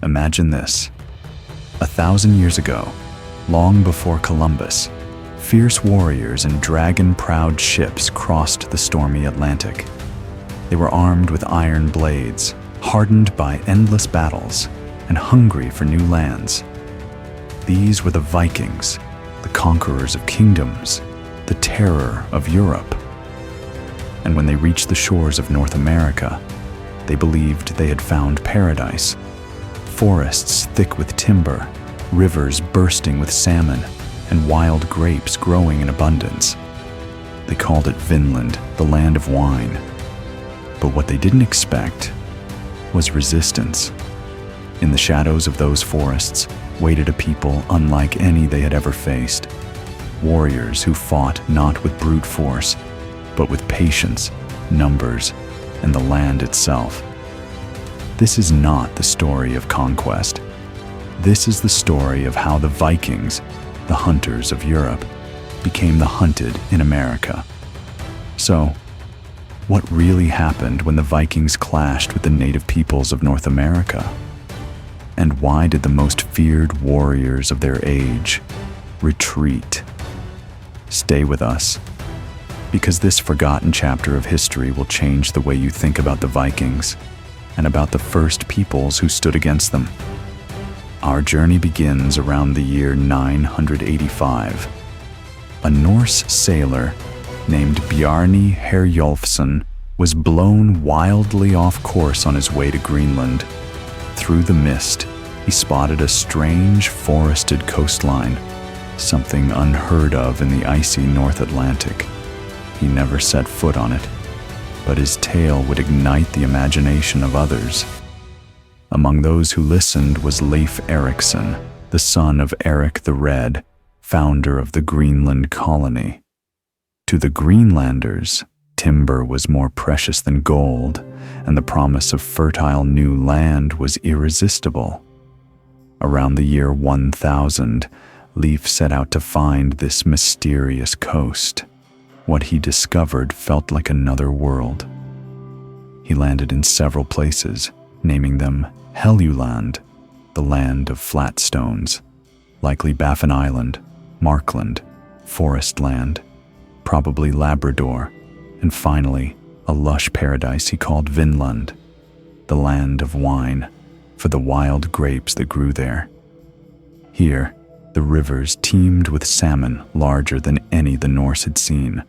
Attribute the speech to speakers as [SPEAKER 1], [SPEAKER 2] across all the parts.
[SPEAKER 1] Imagine this. 1,000 years ago, long before Columbus, fierce warriors and dragon-proud ships crossed the stormy Atlantic. They were armed with iron blades, hardened by endless battles, and hungry for new lands. These were the Vikings, the conquerors of kingdoms, the terror of Europe. And when they reached the shores of North America, they believed they had found paradise. Forests thick with timber, rivers bursting with salmon, and wild grapes growing in abundance. They called it Vinland, the land of wine. But what they didn't expect was resistance. In the shadows of those forests waited a people unlike any they had ever faced. Warriors who fought not with brute force, but with patience, numbers, and the land itself. This is not the story of conquest. This is the story of how the Vikings, the hunters of Europe, became the hunted in America. So, what really happened when the Vikings clashed with the native peoples of North America? And why did the most feared warriors of their age retreat? Stay with us, because this forgotten chapter of history will change the way you think about the Vikings and about the first peoples who stood against them. Our journey begins around the year 985. A Norse sailor named Bjarni Herjolfsson was blown wildly off course on his way to Greenland. Through the mist, he spotted a strange forested coastline, something unheard of in the icy North Atlantic. He never set foot on it, but his tale would ignite the imagination of others. Among those who listened was Leif Erikson, the son of Erik the Red, founder of the Greenland colony. To the Greenlanders, timber was more precious than gold, and the promise of fertile new land was irresistible. Around the year 1000, Leif set out to find this mysterious coast. What he discovered felt like another world. He landed in several places, naming them Helluland, the land of flat stones, likely Baffin Island, Markland, Forest Land, probably Labrador, and finally, a lush paradise he called Vinland, the land of wine, for the wild grapes that grew there. Here, the rivers teemed with salmon larger than any the Norse had seen.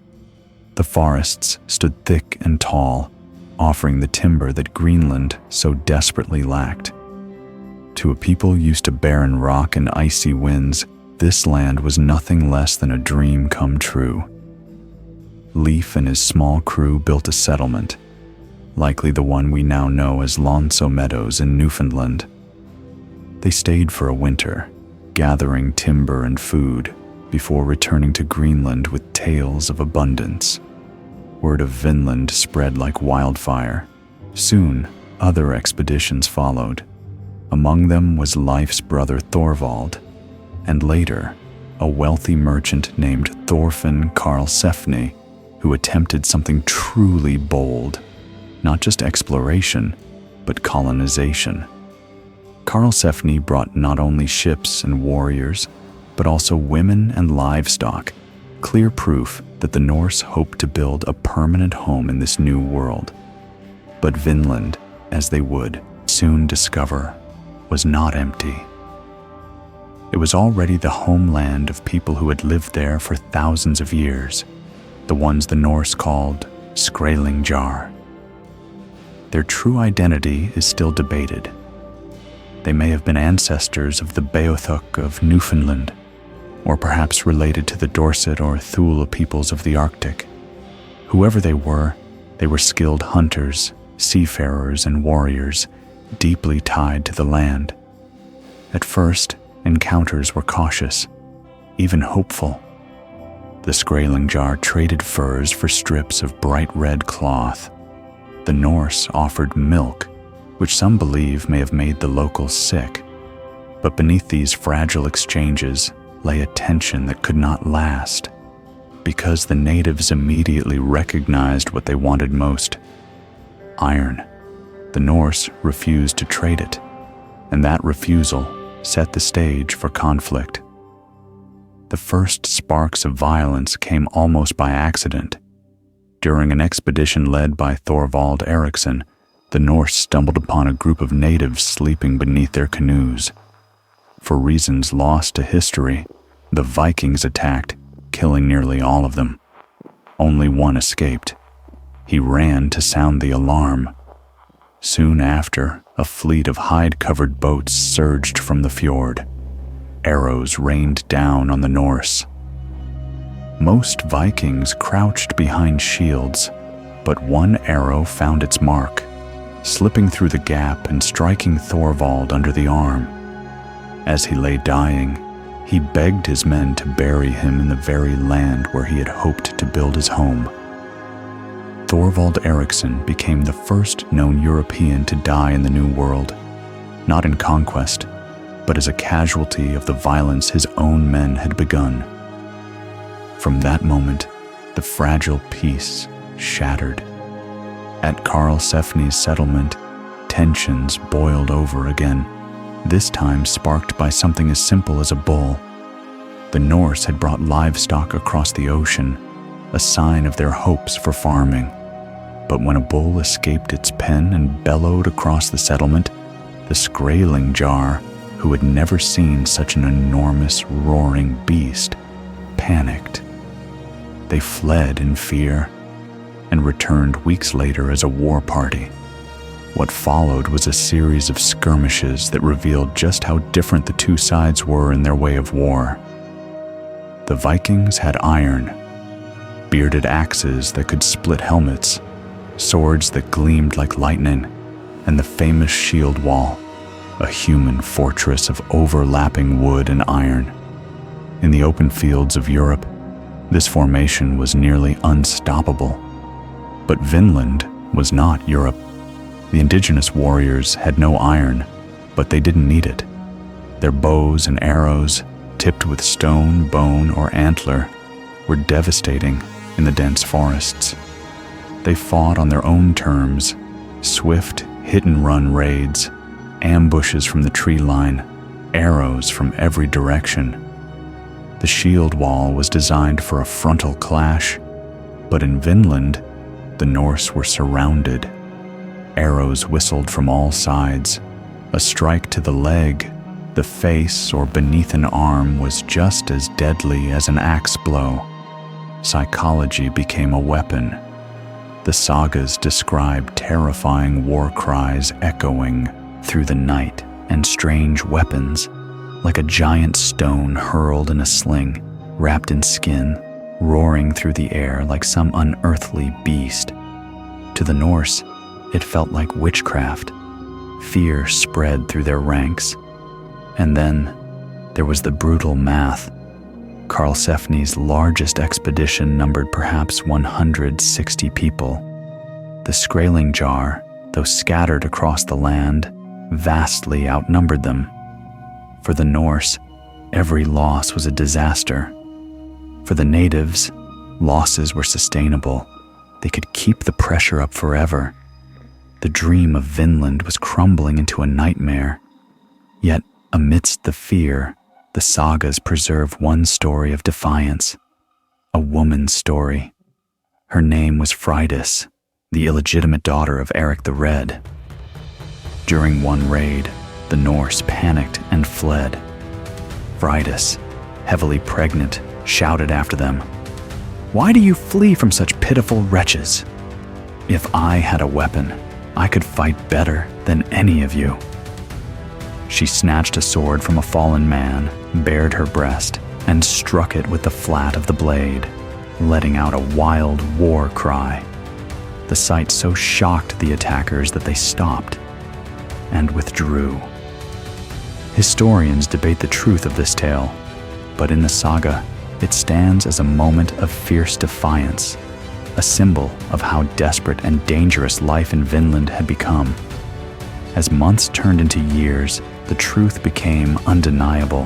[SPEAKER 1] The forests stood thick and tall, offering the timber that Greenland so desperately lacked. To a people used to barren rock and icy winds, this land was nothing less than a dream come true. Leif and his small crew built a settlement, likely the one we now know as Lonso Meadows in Newfoundland. They stayed for a winter, gathering timber and food, before returning to Greenland with tales of abundance. Word of Vinland spread like wildfire. Soon, other expeditions followed. Among them was Leif's brother Thorvald, and later, a wealthy merchant named Thorfinn Karlsefni, who attempted something truly bold, not just exploration, but colonization. Karlsefni brought not only ships and warriors, but also women and livestock, clear proof that the Norse hoped to build a permanent home in this new world. But Vinland, as they would soon discover, was not empty. It was already the homeland of people who had lived there for thousands of years, the ones the Norse called Skrælingjar. Their true identity is still debated. They may have been ancestors of the Beothuk of Newfoundland, or perhaps related to the Dorset or Thule peoples of the Arctic. Whoever they were skilled hunters, seafarers, and warriors, deeply tied to the land. At first, encounters were cautious, even hopeful. The Skrælingjar traded furs for strips of bright red cloth. The Norse offered milk, which some believe may have made the locals sick. But beneath these fragile exchanges lay a tension that could not last, because the natives immediately recognized what they wanted most: iron. The Norse refused to trade it. and that refusal set the stage for conflict. The first sparks of violence came almost by accident. During an expedition led by Thorvald Erikson, the Norse stumbled upon a group of natives sleeping beneath their canoes. For reasons lost to history, the Vikings attacked, killing nearly all of them. Only one escaped. He ran to sound the alarm. Soon after, a fleet of hide-covered boats surged from the fjord. Arrows rained down on the Norse. Most Vikings crouched behind shields, but one arrow found its mark, slipping through the gap and striking Thorvald under the arm. As he lay dying, he begged his men to bury him in the very land where he had hoped to build his home. Thorvald Erikson became the first known European to die in the New World, not in conquest, but as a casualty of the violence his own men had begun. From that moment, the fragile peace shattered. At Karlsefni's settlement, tensions boiled over again, this time sparked by something as simple as a bull. The Norse had brought livestock across the ocean, a sign of their hopes for farming. But when a bull escaped its pen and bellowed across the settlement, the Skrælingjar, who had never seen such an enormous, roaring beast, panicked. They fled in fear and returned weeks later as a war party. What followed was a series of skirmishes that revealed just how different the two sides were in their way of war. The Vikings had iron, bearded axes that could split helmets, swords that gleamed like lightning, and the famous shield wall, a human fortress of overlapping wood and iron. In the open fields of Europe, this formation was nearly unstoppable. But Vinland was not Europe. The indigenous warriors had no iron, but they didn't need it. Their bows and arrows, tipped with stone, bone, or antler, were devastating in the dense forests. They fought on their own terms, swift, hit-and-run raids, ambushes from the tree line, arrows from every direction. The shield wall was designed for a frontal clash, but in Vinland, the Norse were surrounded. Arrows whistled from all sides. A strike to the leg, the face, or beneath an arm was just as deadly as an axe blow. Psychology became a weapon. The sagas describe terrifying war cries echoing through the night and strange weapons, like a giant stone hurled in a sling, wrapped in skin, roaring through the air like some unearthly beast. To the Norse, it felt like witchcraft. Fear spread through their ranks. And then there was the brutal math. Karlsefni's largest expedition numbered perhaps 160 people. The Skrælingjar, though scattered across the land, vastly outnumbered them. For the Norse, every loss was a disaster. For the natives, losses were sustainable. They could keep the pressure up forever. The dream of Vinland was crumbling into a nightmare. Yet, amidst the fear, the sagas preserve one story of defiance, a woman's story. Her name was Freydis, the illegitimate daughter of Eric the Red. During one raid, the Norse panicked and fled. Freydis, heavily pregnant, shouted after them, "Why do you flee from such pitiful wretches? If I had a weapon, I could fight better than any of you." She snatched a sword from a fallen man, bared her breast, and struck it with the flat of the blade, letting out a wild war cry. The sight so shocked the attackers that they stopped and withdrew. Historians debate the truth of this tale, but in the saga, it stands as a moment of fierce defiance, a symbol of how desperate and dangerous life in Vinland had become. As months turned into years, the truth became undeniable.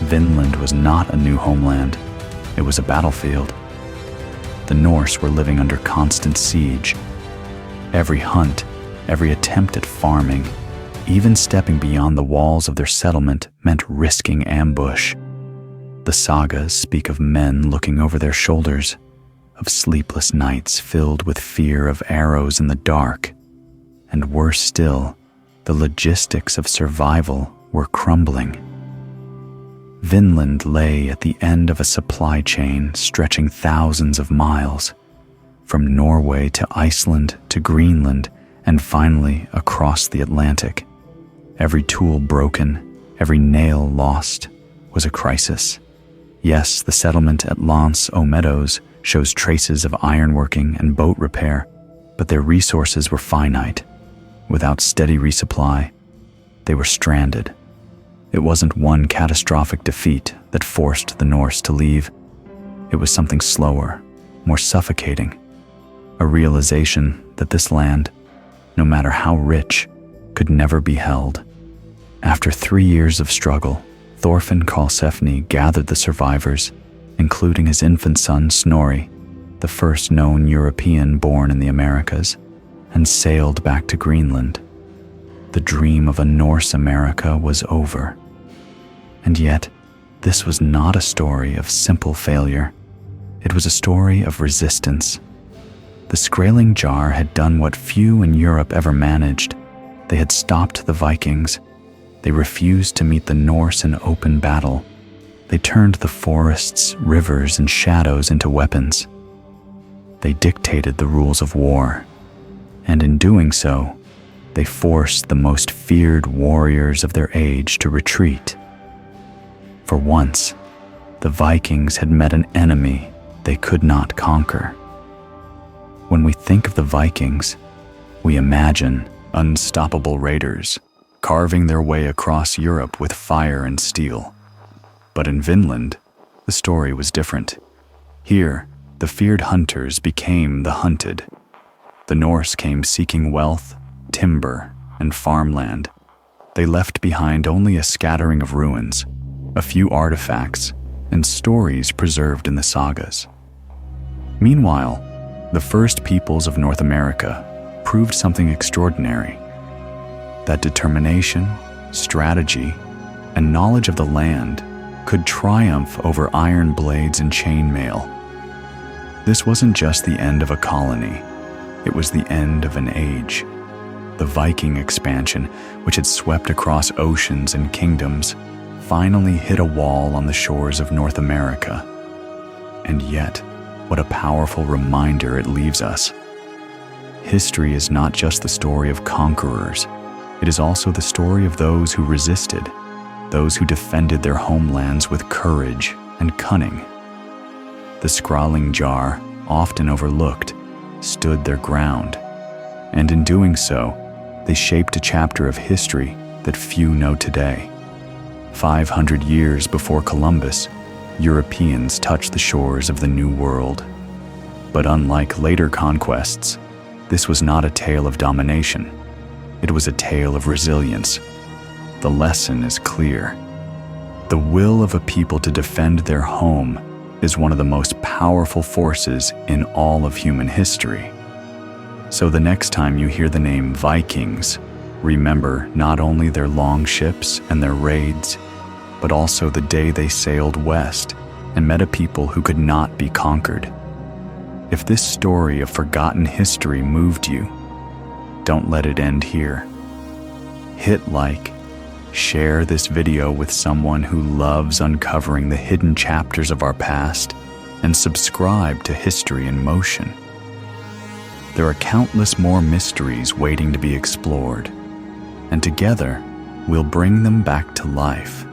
[SPEAKER 1] Vinland was not a new homeland. It was a battlefield. The Norse were living under constant siege. Every hunt, every attempt at farming, even stepping beyond the walls of their settlement meant risking ambush. The sagas speak of men looking over their shoulders, of sleepless nights filled with fear of arrows in the dark, and worse still, the logistics of survival were crumbling. Vinland lay at the end of a supply chain stretching thousands of miles, from Norway to Iceland to Greenland, and finally across the Atlantic. Every tool broken, every nail lost, was a crisis. Yes, the settlement at Lance aux Meadows shows traces of ironworking and boat repair, but their resources were finite. Without steady resupply, they were stranded. It wasn't one catastrophic defeat that forced the Norse to leave. It was something slower, more suffocating. A realization that this land, no matter how rich, could never be held. After 3 years of struggle, Thorfinn Karlsefni gathered the survivors, including his infant son Snorri, the first known European born in the Americas, and sailed back to Greenland. The dream of a Norse America was over. And yet, this was not a story of simple failure. It was a story of resistance. The Skrælingjar had done what few in Europe ever managed. They had stopped the Vikings. They refused to meet the Norse in open battle. They turned the forests, rivers, and shadows into weapons. They dictated the rules of war. And in doing so, they forced the most feared warriors of their age to retreat. For once, the Vikings had met an enemy they could not conquer. When we think of the Vikings, we imagine unstoppable raiders carving their way across Europe with fire and steel. But in Vinland, the story was different. Here, the feared hunters became the hunted. The Norse came seeking wealth, timber, and farmland. They left behind only a scattering of ruins, a few artifacts, and stories preserved in the sagas. Meanwhile, the first peoples of North America proved something extraordinary. That determination, strategy, and knowledge of the land could triumph over iron blades and chainmail. This wasn't just the end of a colony, it was the end of an age. The Viking expansion, which had swept across oceans and kingdoms, finally hit a wall on the shores of North America. And yet, what a powerful reminder it leaves us. History is not just the story of conquerors, it is also the story of those who resisted, those who defended their homelands with courage and cunning. The Skrælingjar, often overlooked, stood their ground, and in doing so, they shaped a chapter of history that few know today. 500 years before Columbus, Europeans touched the shores of the New World. But unlike later conquests, this was not a tale of domination. It was a tale of resilience. The lesson is clear. The will of a people to defend their home is one of the most powerful forces in all of human history. So the next time you hear the name Vikings, remember not only their long ships and their raids, but also the day they sailed west and met a people who could not be conquered. If this story of forgotten history moved you, don't let it end here. Hit like, share this video with someone who loves uncovering the hidden chapters of our past, and subscribe to History in Motion. There are countless more mysteries waiting to be explored, and together we'll bring them back to life.